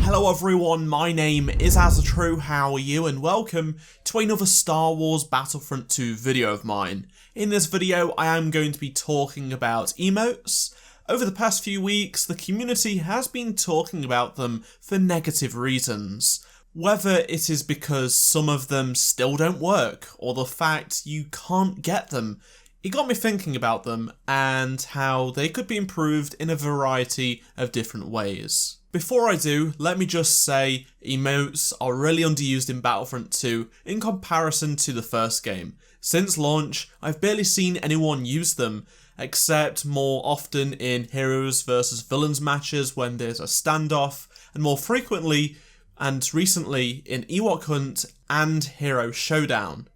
Hello everyone, my name is AZZATRU, how are you, and welcome to another Star Wars Battlefront 2 video of mine. In this video I am going to be talking about emotes. Over the past few weeks the community has been talking about them for negative reasons. Whether it is because some of them still don't work, or the fact you can't get them, it got me thinking about them and how they could be improved in a variety of different ways. Before I do, let me just say emotes are really underused in Battlefront 2 in comparison to the first game. Since launch, I've barely seen anyone use them, except more often in heroes versus villains matches when there's a standoff, and more frequently and recently in Ewok Hunt and Hero Showdown.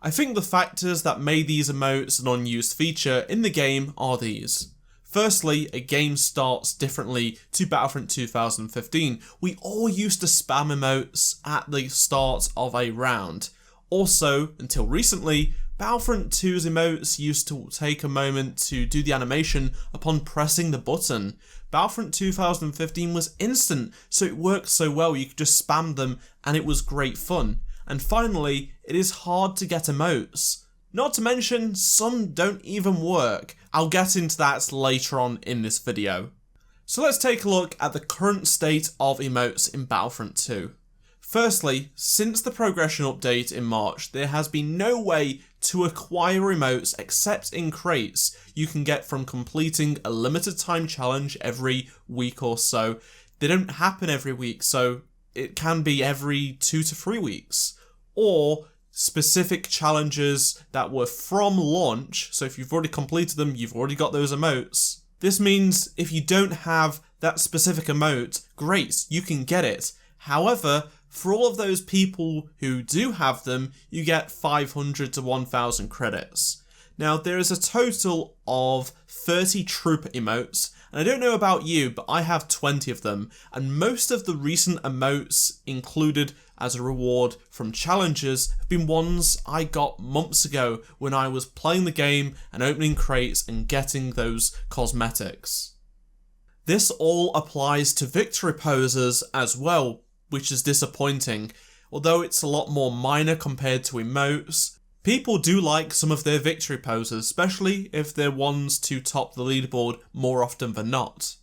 I think the factors that made these emotes an unused feature in the game are these. Firstly, a game starts differently to Battlefront 2015. We all used to spam emotes at the start of a round. Also, until recently, Battlefront 2's emotes used to take a moment to do the animation upon pressing the button. Battlefront 2015 was instant, so it worked so well you could just spam them and it was great fun. And finally, it is hard to get emotes. Not to mention, some don't even work. I'll get into that later on in this video. So let's take a look at the current state of emotes in Battlefront 2. Firstly, since the progression update in March, there has been no way to acquire emotes except in crates you can get from completing a limited time challenge every week or so. They don't happen every week, so it can be every 2 to 3 weeks. Or specific challenges that were from launch, so if you've already completed them, you've already got those emotes. This means if you don't have that specific emote, great, you can get it. However, for all of those people who do have them, you get 500 to 1000 credits. Now, there is a total of 30 troop emotes, and I don't know about you, but I have 20 of them, and most of the recent emotes included as a reward from challenges have been ones I got months ago when I was playing the game and opening crates and getting those cosmetics. This all applies to victory poses as well, which is disappointing. Although it's a lot more minor compared to emotes, people do like some of their victory poses, especially if they're ones to top the leaderboard more often than not.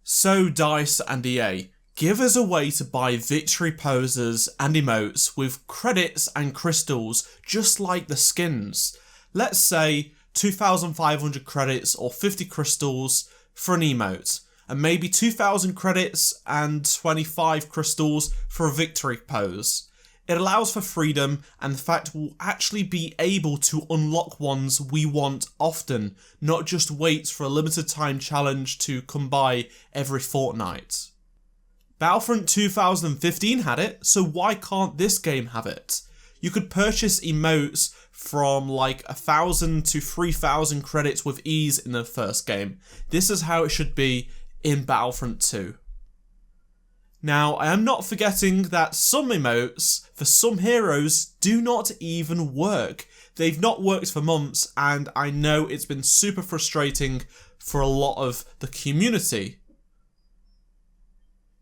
So DICE and EA, give us a way to buy victory poses and emotes with credits and crystals just like the skins. Let's say 2,500 credits or 50 crystals for an emote, and maybe 2,000 credits and 25 crystals for a victory pose. It allows for freedom, and the fact we'll actually be able to unlock ones we want often, not just wait for a limited time challenge to come by every fortnight. Battlefront 2015 had it, so why can't this game have it? You could purchase emotes from like 1,000 to 3,000 credits with ease in the first game. This is how it should be in Battlefront 2. Now, I am not forgetting that some emotes for some heroes do not even work. They've not worked for months, and I know it's been super frustrating for a lot of the community.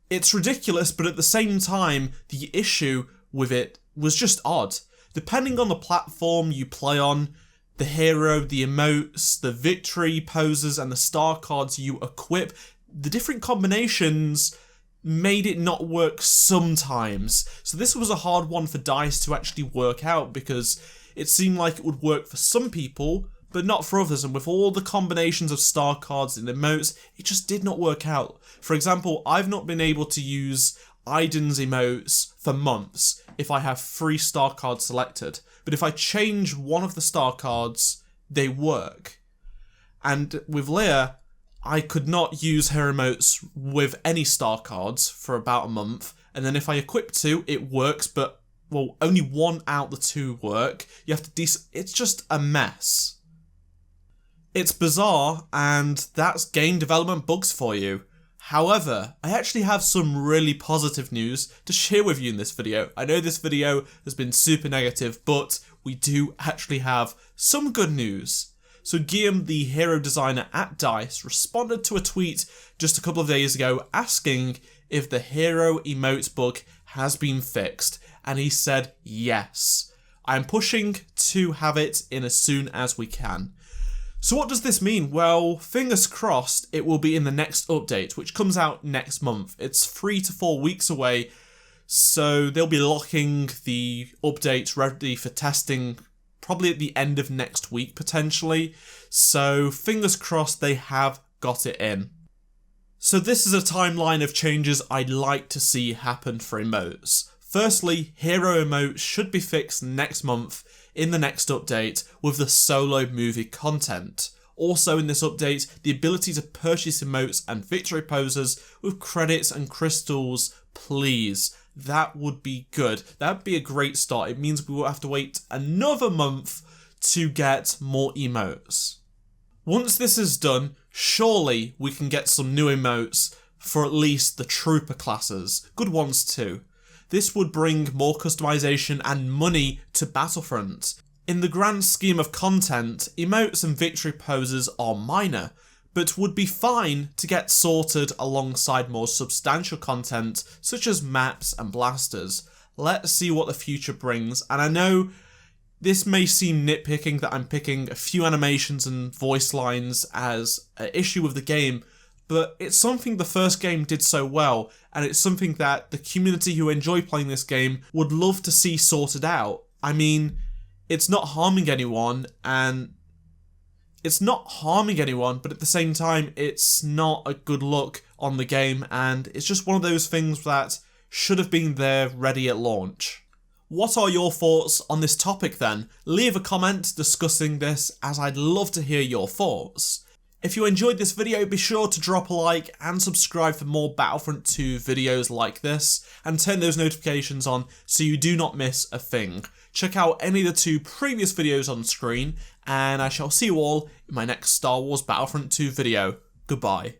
It's ridiculous, but at the same time, the issue with it was just odd. Depending on the platform you play on, the hero, the emotes, the victory poses, and the star cards you equip, the different combinations made it not work sometimes. So this was a hard one for DICE to actually work out, because it seemed like it would work for some people, but not for others, and with all the combinations of star cards and emotes, it just did not work out. For example, I've not been able to use Aiden's emotes for months if I have 3 star cards selected, but if I change one of the star cards, they work. And with Leia, I could not use her emotes with any star cards for about a month, and then if I equip 2, it works, but, well, only 1 out the 2 work. You have to it's just a mess. It's bizarre, and that's game development bugs for you. However, I actually have some really positive news to share with you in this video. I know this video has been super negative, but we do actually have some good news. So Guillaume, the hero designer at DICE, responded to a tweet just a couple of days ago asking if the hero emote bug has been fixed, and he said yes. I am pushing to have it in as soon as we can. So what does this mean? Well, fingers crossed it will be in the next update, which comes out next month. It's 3 to 4 weeks away, so they'll be locking the update ready for testing probably at the end of next week, potentially. So fingers crossed they have got it in. So this is a timeline of changes I'd like to see happen for emotes. Firstly, hero emotes should be fixed next month in the next update with the solo movie content. Also in this update, the ability to purchase emotes and victory poses with credits and crystals, please. That would be good. That would be a great start. It means we will have to wait another month to get more emotes. Once this is done, surely we can get some new emotes for at least the trooper classes. Good ones too. This would bring more customization and money to Battlefront. In the grand scheme of content, emotes and victory poses are minor, but would be fine to get sorted alongside more substantial content such as maps and blasters. Let's see what the future brings, and I know this may seem nitpicking that I'm picking a few animations and voice lines as an issue with the game, but it's something the first game did so well, and it's something that the community who enjoy playing this game would love to see sorted out. I mean, it's not harming anyone, but at the same time, it's not a good look on the game, and it's just one of those things that should have been there ready at launch. What are your thoughts on this topic then? Leave a comment discussing this, as I'd love to hear your thoughts. If you enjoyed this video, be sure to drop a like and subscribe for more Battlefront 2 videos like this, and turn those notifications on so you do not miss a thing. Check out any of the 2 previous videos on screen, and I shall see you all in my next Star Wars Battlefront 2 video. Goodbye.